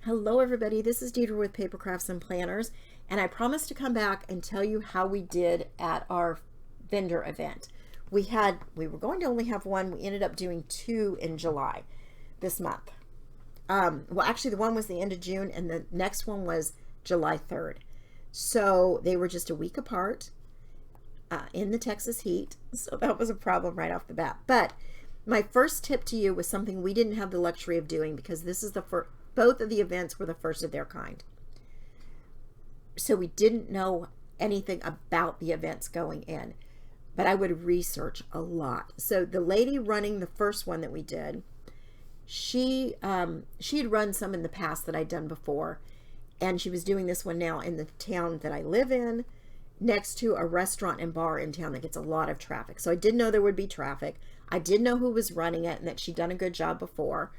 Hello everybody, this is Deidre with Paper Crafts and Planners, and I promised to come back and tell you how we did at our vendor event. We were going to only have one. We ended up doing two in July this month. Well, actually the one was the end of June and the next one was July 3rd. So they were just a week apart in the Texas heat. So that was a problem right off the bat. But my first tip to you was something we didn't have the luxury of doing because this is the first. Both of the events were the first of their kind. So we didn't know anything about the events going in, but I would research a lot. So the lady running the first one that we did, she had run some in the past that I'd done before, and she was doing this one now in the town that I live in, next to a restaurant and bar in town that gets a lot of traffic. So I did know there would be traffic. I did know who was running it and that she'd done a good job before.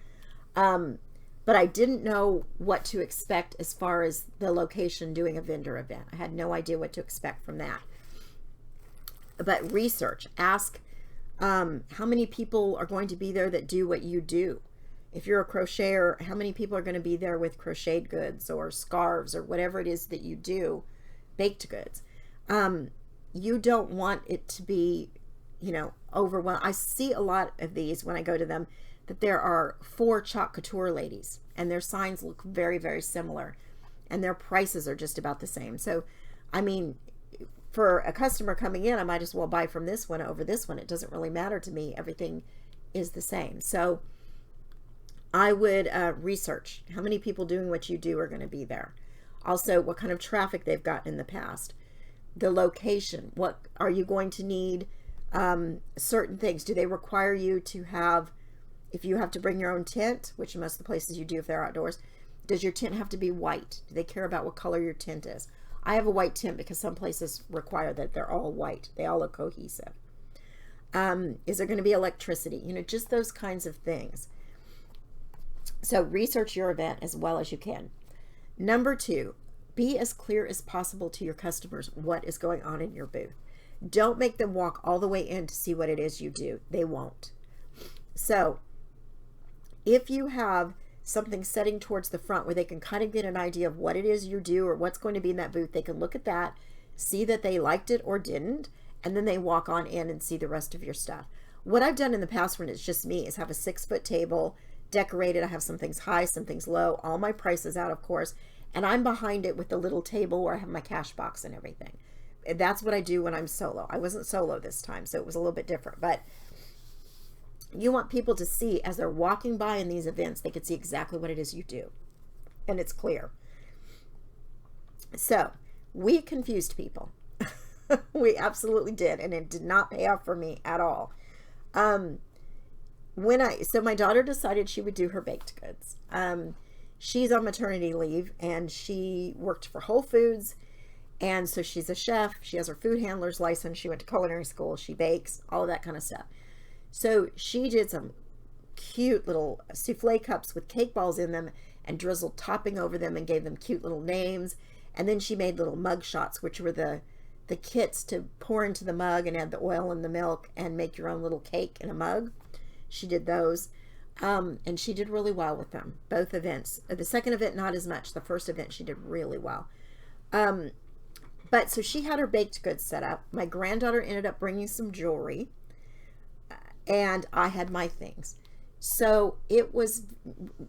But I didn't know what to expect as far as the location doing a vendor event. I had no idea what to expect from that. But research, ask how many people are going to be there that do what you do. If you're a crocheter, how many people are going to be there with crocheted goods or scarves or whatever it is that you do, baked goods. You don't want it to be, overwhelmed. I see a lot of these when I go to them, that there are 4 chalk couture ladies and their signs look very, very similar and their prices are just about the same. So, I mean, for a customer coming in, I might as well buy from this one over this one. It doesn't really matter to me. Everything is the same. So I would research how many people doing what you do are going to be there. Also, what kind of traffic they've gotten in the past. The location. What are you going to need? Certain things. Do they require you to have, if you have to bring your own tent, which most of the places you do if they're outdoors, does your tent have to be white? Do they care about what color your tent is? I have a white tent because some places require that they're all white. They all look cohesive. Is there going to be electricity? Just those kinds of things. So research your event as well as you can. Number 2, be as clear as possible to your customers what is going on in your booth. Don't make them walk all the way in to see what it is you do. They won't. So if you have something setting towards the front where they can kind of get an idea of what it is you do or what's going to be in that booth, they can look at that, see that they liked it or didn't, and then they walk on in and see the rest of your stuff. What I've done in the past when it's just me is have a 6-foot table decorated. I have some things high, some things low, all my prices out, of course, and I'm behind it with the little table where I have my cash box and everything. That's what I do when I'm solo. I wasn't solo this time, so it was a little bit different, but you want people to see as they're walking by in these events, they can see exactly what it is you do. And it's clear. So we confused people. We absolutely did. And it did not pay off for me at all. So my daughter decided she would do her baked goods. She's on maternity leave and she worked for Whole Foods. And so she's a chef. She has her food handler's license. She went to culinary school. She bakes, all of that kind of stuff. So she did some cute little souffle cups with cake balls in them and drizzled topping over them and gave them cute little names. And then she made little mug shots, which were the kits to pour into the mug and add the oil and the milk and make your own little cake in a mug. She did those. And she did really well with them, both events. The second event, not as much. The first event, she did really well. But so she had her baked goods set up. My granddaughter ended up bringing some jewelry. And I had my things. So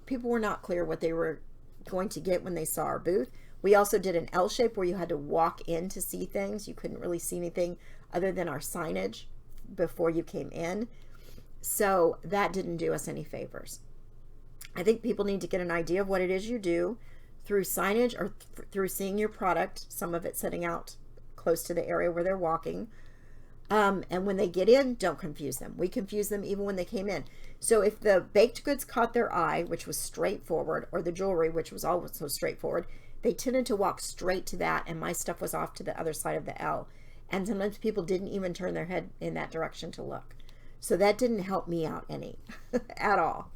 people were not clear what they were going to get when they saw our booth. We also did an L shape where you had to walk in to see things. You couldn't really see anything other than our signage before you came in. So that didn't do us any favors. I think people need to get an idea of what it is you do through signage or through seeing your product, some of it sitting out close to the area where they're walking. And when they get in, don't confuse them. We confused them even when they came in. So if the baked goods caught their eye, which was straightforward, or the jewelry, which was also straightforward, they tended to walk straight to that, and my stuff was off to the other side of the L. And sometimes people didn't even turn their head in that direction to look. So that didn't help me out any at all.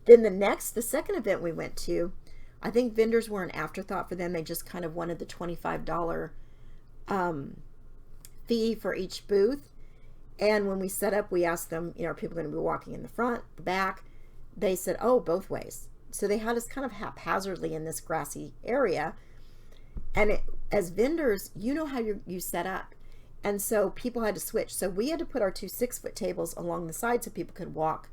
Then the second event we went to, I think vendors were an afterthought for them. They just kind of wanted the $25 fee for each booth. And when we set up, we asked them, are people going to be walking in the front, the back? They said, oh, both ways. so they had us kind of haphazardly in this grassy area. And as vendors, you know how you set up. And so people had to switch. So we had to put our 2 6-foot tables along the side so people could walk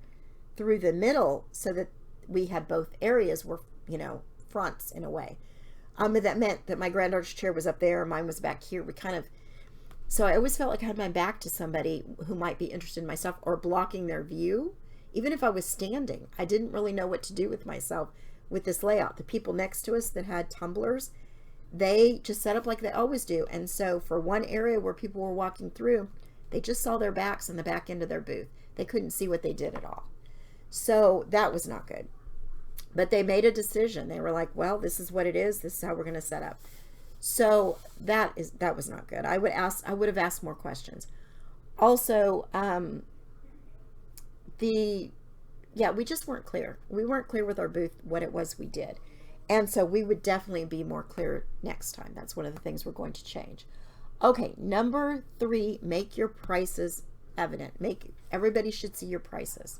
through the middle, so that we had both areas were, you know, fronts in a way. But that meant that my granddaughter's chair was up there, mine was back here. We kind of, so I always felt like I had my back to somebody who might be interested in my stuff or blocking their view. Even if I was standing, I didn't really know what to do with myself with this layout. The people next to us that had tumblers, they just set up like they always do. And so for one area where people were walking through, they just saw their backs on the back end of their booth. They couldn't see what they did at all. So that was not good. But they made a decision. They were like, well, this is what it is. This is how we're going to set up. So that was not good. I would have asked more questions. Also, we just weren't clear. We weren't clear with our booth what it was we did. And so we would definitely be more clear next time. That's one of the things we're going to change. Okay, number 3, make your prices evident. Everybody should see your prices.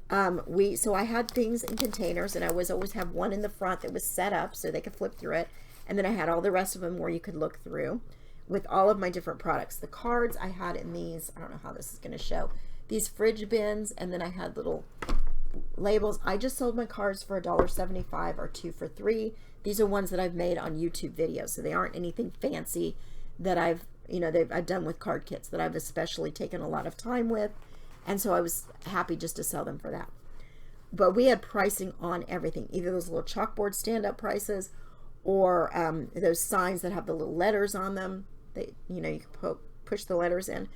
So I had things in containers, and I always have one in the front that was set up so they could flip through it. And then I had all the rest of them where you could look through with all of my different products. The cards I had in these, I don't know how this is going to show, these fridge bins, and then I had little labels. I just sold my cards for $1.75 or 2 for $3. These are ones that I've made on YouTube videos, so they aren't anything fancy that I've done with card kits that I've especially taken a lot of time with, and so I was happy just to sell them for that. But we had pricing on everything, either those little chalkboard stand-up prices or those signs that have the little letters on them. You can push the letters in.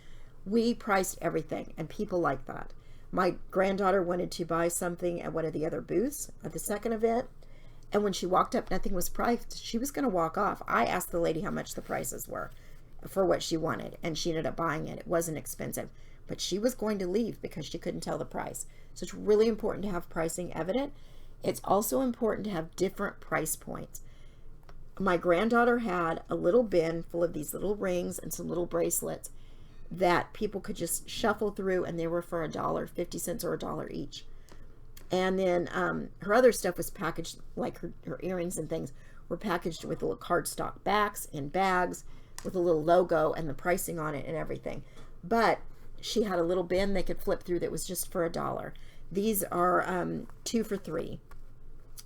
We priced everything, and people like that. My granddaughter wanted to buy something at one of the other booths at the second event, and when she walked up, nothing was priced. She was going to walk off. I asked the lady how much the prices were for what she wanted, and she ended up buying it. It wasn't expensive, but she was going to leave because she couldn't tell the price. So it's really important to have pricing evident. It's also important to have different price points. My granddaughter had a little bin full of these little rings and some little bracelets that people could just shuffle through, and they were for $1, 50 cents or $1 each. And then her other stuff was packaged, like her earrings and things were packaged with little cardstock backs in bags with a little logo and the pricing on it and everything. But she had a little bin they could flip through that was just for $1. These are 2 for $3.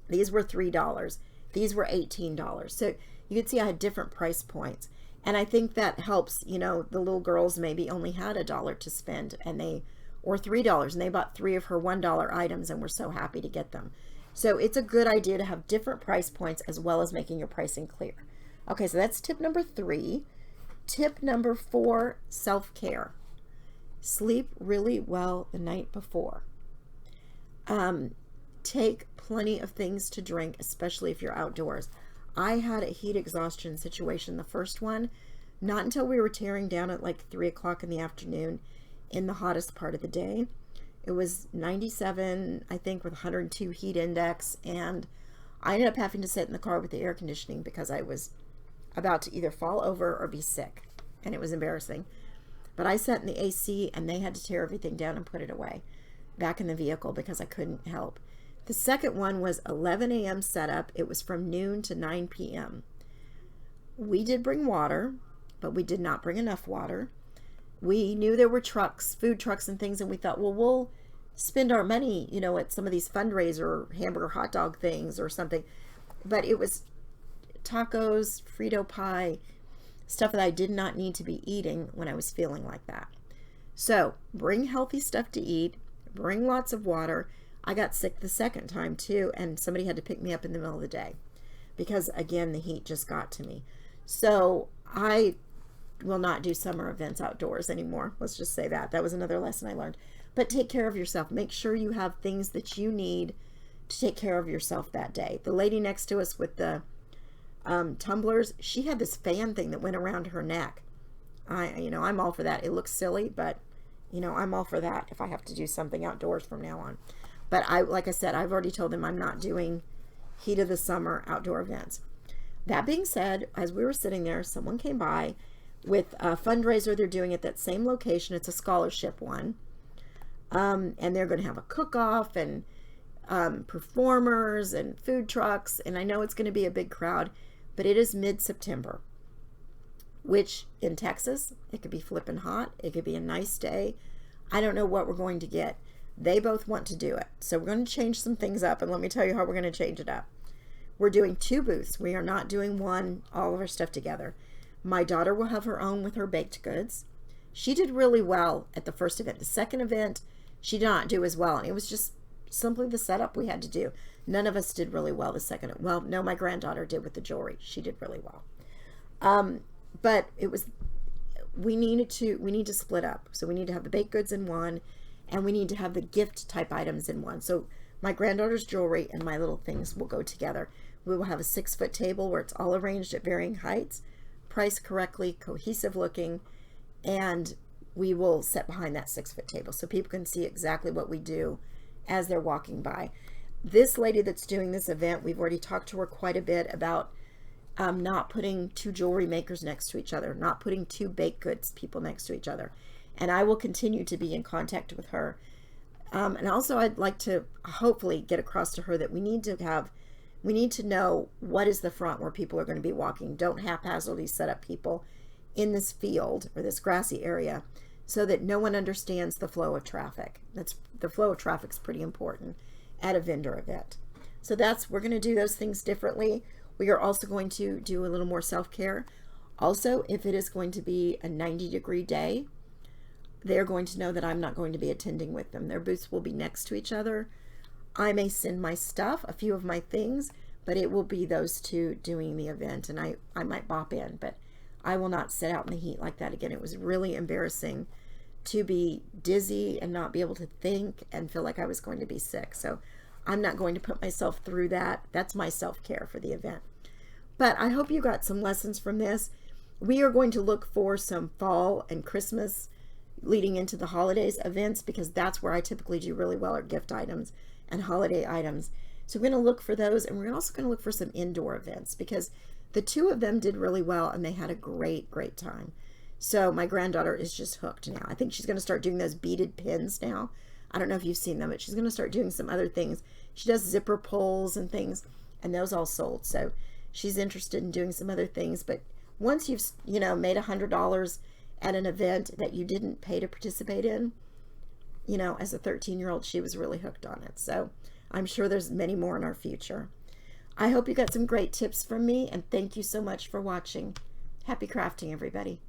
These were $3. These were $18. So you can see I had different price points. And I think that helps. The little girls maybe only had $1 to spend, or $3, and they bought 3 of her $1 items and were so happy to get them. So it's a good idea to have different price points as well as making your pricing clear. Okay, so that's tip number 3. Tip number 4, self-care. Sleep really well the night before. Take plenty of things to drink, especially if you're outdoors. I had a heat exhaustion situation, the first one, not until we were tearing down at like 3 o'clock in the afternoon in the hottest part of the day. It was 97, I think, with 102 heat index, and I ended up having to sit in the car with the air conditioning because I was about to either fall over or be sick, and it was embarrassing. But I sat in the AC, and they had to tear everything down and put it away back in the vehicle because I couldn't help. The second one was 11 a.m. setup. It was from noon to 9 p.m. We did bring water, but we did not bring enough water. We knew there were trucks, food trucks and things, and we thought, well, we'll spend our money, at some of these fundraiser hamburger hot dog things or something. But it was tacos, Frito pie, stuff that I did not need to be eating when I was feeling like that. So bring healthy stuff to eat, bring lots of water. I got sick the second time too, and somebody had to pick me up in the middle of the day because, again, the heat just got to me. So I will not do summer events outdoors anymore. Let's just say that. That was another lesson I learned. But take care of yourself. Make sure you have things that you need to take care of yourself that day. The lady next to us with the tumblers, she had this fan thing that went around her neck. I'm all for that. It looks silly, but I'm all for that if I have to do something outdoors from now on. But like I said, I've already told them I'm not doing heat of the summer outdoor events. That being said, as we were sitting there, someone came by with a fundraiser they're doing at that same location. It's a scholarship one. And they're going to have a cook-off, and performers and food trucks, and I know it's going to be a big crowd, but it is mid-September, which in Texas, it could be flipping hot. It could be a nice day. I don't know what we're going to get. They both want to do it. So we're going to change some things up, and let me tell you how we're going to change it up. We're doing 2 booths. We are not doing one, all of our stuff together. My daughter will have her own with her baked goods. She did really well at the first event. The second event, she did not do as well, and it was just simply the setup we had to do. None of us did really well the second. Well, no, my granddaughter did with the jewelry. She did really well. But it was, we need to split up. So we need to have the baked goods in one, and we need to have the gift type items in one. So my granddaughter's jewelry and my little things will go together. We will have a 6-foot table where it's all arranged at varying heights, priced correctly, cohesive looking, and we will sit behind that 6-foot table so people can see exactly what we do as they're walking by. This lady that's doing this event, we've already talked to her quite a bit about not putting 2 jewelry makers next to each other, not putting 2 baked goods people next to each other. And I will continue to be in contact with her. And also I'd like to hopefully get across to her that we need to know what is the front where people are going to be walking. Don't haphazardly set up people in this field or this grassy area so that no one understands the flow of traffic. The flow of traffic is pretty important at a vendor event. So we're going to do those things differently. We are also going to do a little more self-care. Also, if it is going to be a 90-degree day, they're going to know that I'm not going to be attending with them. Their booths will be next to each other. I may send my stuff, a few of my things, but it will be those 2 doing the event, and I might bop in, but I will not sit out in the heat like that again. It was really embarrassing to be dizzy and not be able to think and feel like I was going to be sick. So I'm not going to put myself through that. That's my self-care for the event. But I hope you got some lessons from this. We are going to look for some fall and Christmas leading into the holidays events, because that's where I typically do really well, are gift items and holiday items. So we're going to look for those, and we're also going to look for some indoor events, because the 2 of them did really well and they had a great time. So my granddaughter is just hooked now. I think she's going to start doing those beaded pins now. I don't know if you've seen them, but she's going to start doing some other things. She does zipper pulls and things, and those all sold. So she's interested in doing some other things. But once you've made $100 at an event that you didn't pay to participate in, as a 13-year-old, she was really hooked on it. So I'm sure there's many more in our future. I hope you got some great tips from me, and thank you so much for watching. Happy crafting, everybody.